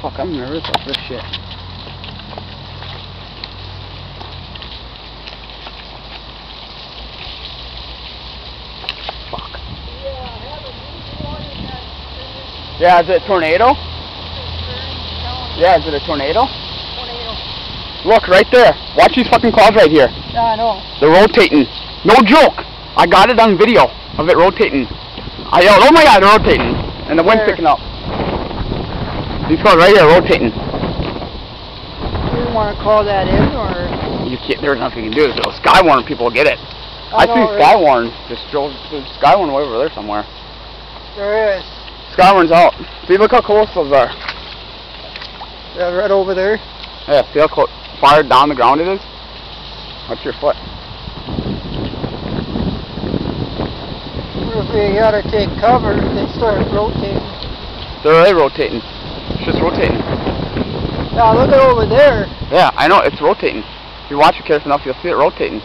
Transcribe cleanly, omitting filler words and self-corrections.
Fuck, I'm nervous about this shit. Fuck. Yeah, is it a tornado? Yeah, is it a tornado? Look, right there. Watch these fucking clouds right here. Yeah, I know. They're rotating. No joke. I got it on video of it rotating. I yelled, oh my god, they're rotating. And the wind's picking up. These clouds right here rotating. You didn't want to call that in, or? You can't, there's nothing you can do. There's a Skywarn, people will get it. I see know, Skywarn. Just drove Skywarn way over there somewhere. There is. Skywarn's out. See, look how close those are. Yeah, right over there. Yeah, see how far down the ground it is? Watch your foot. If we gotta take cover, they start rotating. They're already rotating. It's just rotating. Yeah, look at over there. Yeah, I know, it's rotating. If you watch it careful enough, you'll see it rotating.